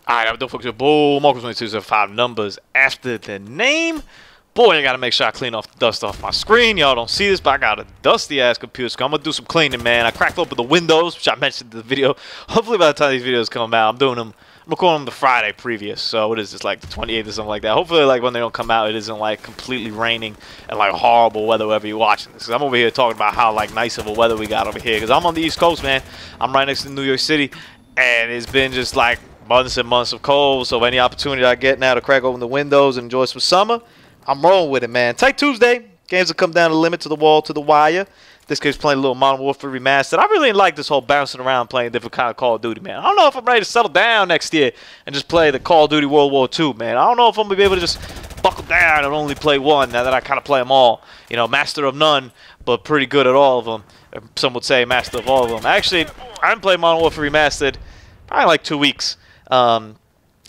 Alright, don't forget boom, Marcus 2205 numbers after the name. Boy, I gotta make sure I clean off the dust off my screen. Y'all don't see this, but I got a dusty ass computer, so I'm gonna do some cleaning, man. I cracked open the windows, which I mentioned in the video. Hopefully by the time these videos come out, I'm recording them the Friday previous. So what is this, like the 28th or something like that? Hopefully, like when they don't come out, it isn't like completely raining and like horrible weather wherever you're watching this. Cause I'm over here talking about how like nice of a weather we got over here. Cause I'm on the East Coast, man. I'm right next to New York City, and it's been just like months and months of cold. So any opportunity I get now to crack open the windows and enjoy some summer, I'm rolling with it, man. Tight Tuesday. Games will come down the limit, to the wall, to the wire. This case playing a little Modern Warfare Remastered. I really like this whole bouncing around playing different kind of Call of Duty, man. I don't know if I'm ready to settle down next year and just play the Call of Duty World War II, man. I don't know if I'm going to be able to just buckle down and only play one now that I kind of play them all. You know, master of none, but pretty good at all of them. Some would say master of all of them. Actually, I haven't played Modern Warfare Remastered probably like 2 weeks. I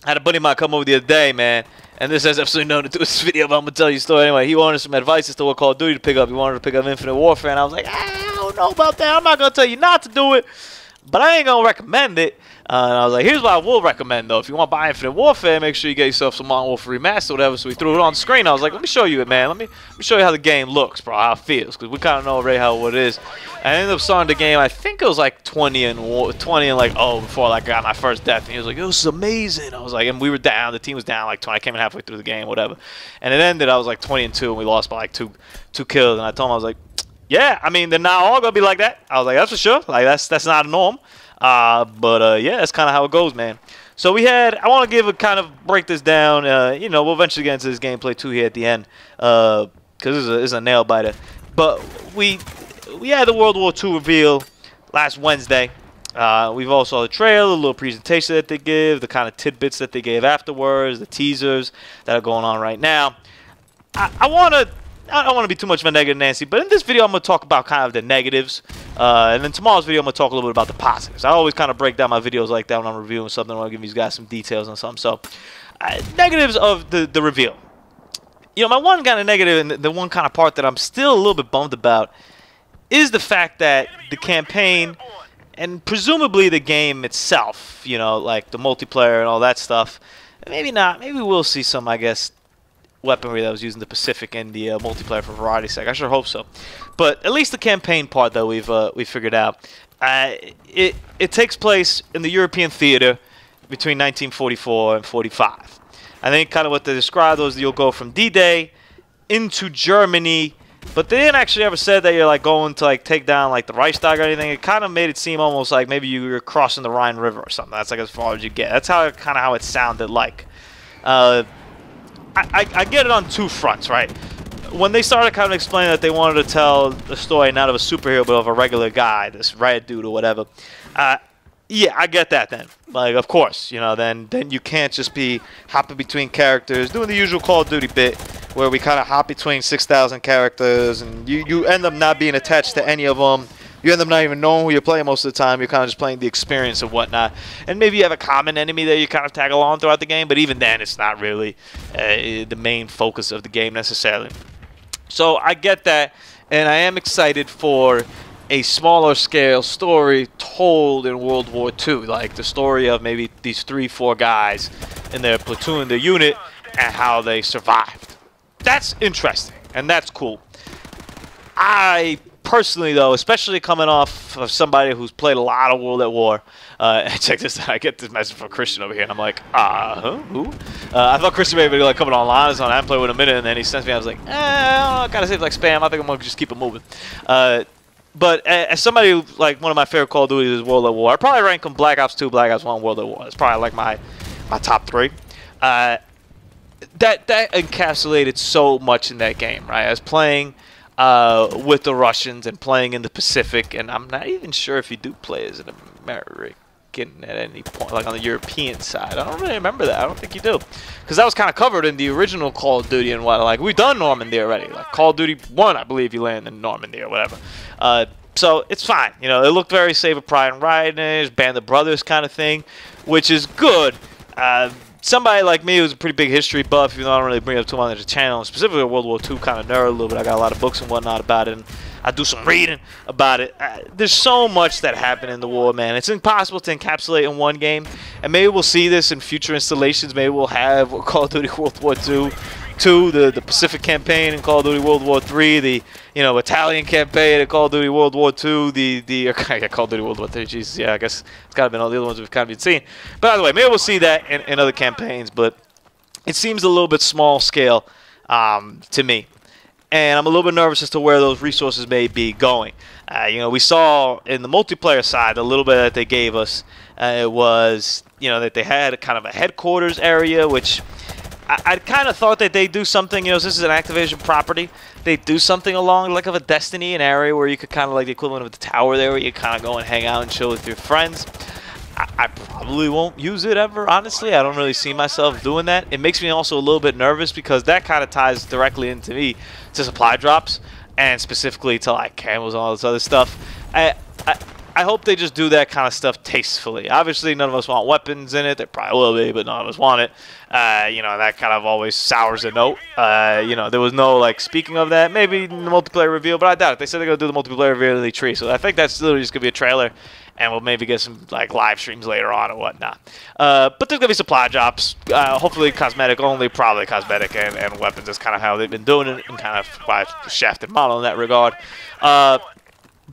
had a buddy of mine come over the other day, man, and this has absolutely nothing to do with this video, but I'm going to tell you a story anyway. He wanted some advice as to what Call of Duty to pick up. He wanted to pick up Infinite Warfare, and I was like, I don't know about that. I'm not going to tell you not to do it, but I ain't going to recommend it. And I was like, here's what I will recommend, though. If you want to buy Infinite Warfare, make sure you get yourself some Modern Warfare Remastered or whatever. So we threw it on the screen. I was like, let me show you it, man. Let me show you how the game looks, bro, how it feels, because we kind of know already how it is. I ended up starting the game, I think it was like 20 and like, oh, before like, I got my first death. And he was like, this is amazing. I was like, and we were down. The team was down like 20. I came in halfway through the game, whatever. And it ended, I was like 20 and 2, and we lost by like two kills. And I told him, I was like, yeah, I mean, they're not all going to be like that. I was like, that's for sure. Like, that's not a norm. But yeah, that's kind of how it goes, man. So we had, I want to give a kind of break this down. You know, we'll eventually get into this gameplay too here at the end, because it's a nail biter. But we had the World War II reveal last Wednesday. We've also saw the trailer, the little presentation that they give, the kind of tidbits that they gave afterwards, the teasers that are going on right now. I don't want to be too much of a negative Nancy, but in this video I'm going to talk about kind of the negatives. And then tomorrow's video I'm going to talk a little bit about the positives. I always kind of break down my videos like that when I'm reviewing something. I want to give these guys some details on something. So, negatives of the reveal. You know, my one kind of negative and the one kind of part that I'm still a little bit bummed about is the fact that the campaign and presumably the game itself, you know, like the multiplayer and all that stuff, maybe not. Maybe we'll see some, I guess, weaponry that was used in the Pacific and the multiplayer for variety's sake. I sure hope so. But at least the campaign part, though, we've figured out. It takes place in the European theater between 1944 and 45. I think kind of what they described was you'll go from D-Day into Germany, but they didn't actually ever say that you're like going to like take down like the Reichstag or anything. It kind of made it seem almost like maybe you were crossing the Rhine River or something. That's like as far as you get. That's how kind of how it sounded like. I get it on two fronts, right? When they started kind of explaining that they wanted to tell the story not of a superhero but of a regular guy, this red dude or whatever, yeah, I get that then. Like, of course, you know, then you can't just be hopping between characters, doing the usual Call of Duty bit where we kind of hop between 6,000 characters and you end up not being attached to any of them. You end up not even knowing who you're playing most of the time. You're kind of just playing the experience and whatnot. And maybe you have a common enemy that you kind of tag along throughout the game, but even then it's not really the main focus of the game necessarily. So I get that, and I am excited for a smaller scale story told in World War II, like the story of maybe these 3-4 guys in their platoon, their unit, and how they survived. That's interesting, and that's cool. I personally, though, especially coming off of somebody who's played a lot of World at War, check this out, I get this message from Christian over here, and I'm like, who? I thought Christian may be like coming online, so I haven't played with him in a minute, and then he sends me, I was like, I gotta save like spam, I think I'm gonna just keep it moving. But as somebody who, like, one of my favorite Call of Duty is World at War, I'd probably rank them Black Ops 2, Black Ops 1, World at War. It's probably like my top 3. That encapsulated so much in that game, right? I was playing with the Russians and playing in the Pacific, and I'm not even sure if you do play as an American at any point, like on the European side. I don't really remember that. I don't think you do, because that was kind of covered in the original Call of Duty and what. Like, we've done Normandy already. Like Call of Duty 1, I believe you land in Normandy or whatever. So it's fine. You know, it looked very Saving Private Ryan-ish, Band of Brothers kind of thing, which is good. Somebody like me who's a pretty big history buff, even though I don't really bring it up too much on the channel, specifically a World War II kind of nerd a little bit. I got a lot of books and whatnot about it, and I do some reading about it. There's so much that happened in the war, man. It's impossible to encapsulate in one game, and maybe we'll see this in future installations. Maybe we'll have Call of Duty World War II, the Pacific campaign in Call of Duty World War III, the Italian campaign in Call of Duty World War II, Call of Duty World War III. Jesus, yeah, I guess it's gotta been all the other ones we've kind of been seeing. But by the way, maybe we'll see that in other campaigns, but it seems a little bit small scale to me. And I'm a little bit nervous as to where those resources may be going. We saw in the multiplayer side a little bit that they gave us. It was, that they had kind of a headquarters area, which I kind of thought that they'd do something. This is an Activision property. They'd do something along like of a Destiny, an area where you could kind of like the equivalent of the tower there, where you kind of go and hang out and chill with your friends. I probably won't use it ever, honestly. I don't really see myself doing that. It makes me also a little bit nervous because that kind of ties directly into me to supply drops and specifically to like camos and all this other stuff. I hope they just do that kind of stuff tastefully. Obviously, none of us want weapons in it. There probably will be, but none of us want it. That kind of always sours the note. There was no, like, speaking of that, maybe in the multiplayer reveal, but I doubt it. They said they're going to do the multiplayer reveal in the tree, so I think that's literally just going to be a trailer, and we'll maybe get some, like, live streams later on or whatnot. But there's going to be supply drops, hopefully cosmetic only, probably cosmetic and weapons. That's kind of how they've been doing it, and kind of why it's a shafted model in that regard.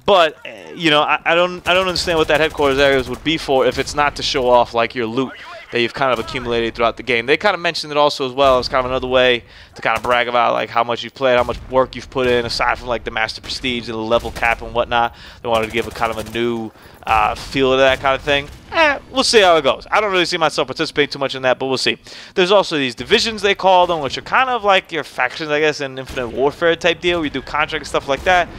But I don't understand what that headquarters areas would be for if it's not to show off like your loot that you've kind of accumulated throughout the game. They kind of mentioned it also as well as kind of another way to kind of brag about like how much you've played, how much work you've put in, aside from like the Master Prestige and the level cap and whatnot. They wanted to give a kind of a new feel to that kind of thing. We'll see how it goes. I don't really see myself participating too much in that, but we'll see. There's also these divisions, they call them, which are kind of like your factions, I guess, in Infinite Warfare type deal, where you do contract and stuff like that.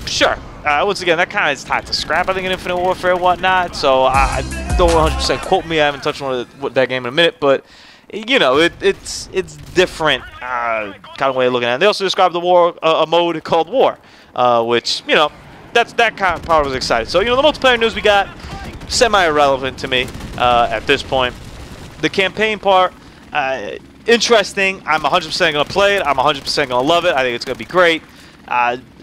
Sure. Once again, that kind of is tied to scrap, I think, in Infinite Warfare and whatnot. So I don't 100% quote me. I haven't touched on that game in a minute, but it's different kind of way of looking at it. They also described the war a mode called War, which that kind of part was exciting. So the multiplayer news we got semi-irrelevant to me at this point. The campaign part. Interesting. I'm 100% going to play it. I'm 100% going to love it. I think it's going to be great.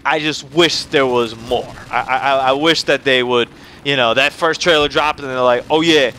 I just wish there was more. I wish that they would, that first trailer dropped and they're like, oh yeah,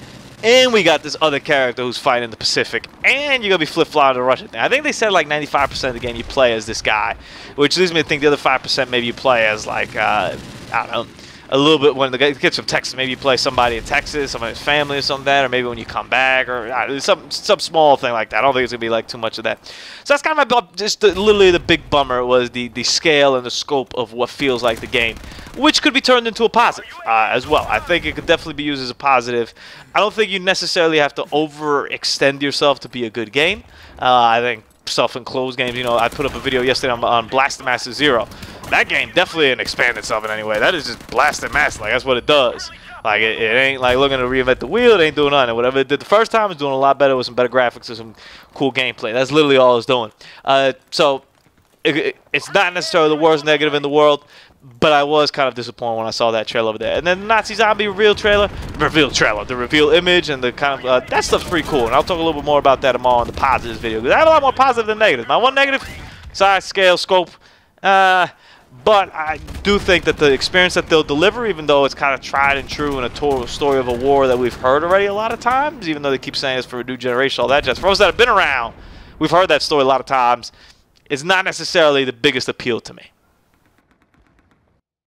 and we got this other character who's fighting in the Pacific, and you're going to be flip-flopping to Russia. I think they said like 95% of the game you play as this guy, which leads me to think the other 5% maybe you play as like, I don't know, a little bit when the kids from Texas, maybe you play somebody in Texas, somebody's family or something like that, or maybe when you come back, or some small thing like that. I don't think it's going to be like too much of that. So that's kind of just literally the big bummer was the scale and the scope of what feels like the game, which could be turned into a positive as well. I think it could definitely be used as a positive. I don't think you necessarily have to overextend yourself to be a good game. I think self-enclosed games, I put up a video yesterday on Blast Master Zero. That game definitely didn't expand itself in any way. That is just Blast and Master. Like, that's what it does. Like, it ain't like looking to reinvent the wheel. It ain't doing nothing. Whatever it did the first time, it's doing a lot better with some better graphics and some cool gameplay. That's literally all it's doing. So it's not necessarily the worst negative in the world, but I was kind of disappointed when I saw that trailer over there. And then the Nazi Zombie reveal trailer, the reveal image, and the kind of that stuff's pretty cool. And I'll talk a little bit more about that tomorrow in the positives video, because I have a lot more positive than negative. My one negative, size, scale, scope, but I do think that the experience that they'll deliver, even though it's kind of tried and true in a total story of a war that we've heard already a lot of times, even though they keep saying it's for a new generation, all that jazz. For us that have been around, we've heard that story a lot of times. It's not necessarily the biggest appeal to me.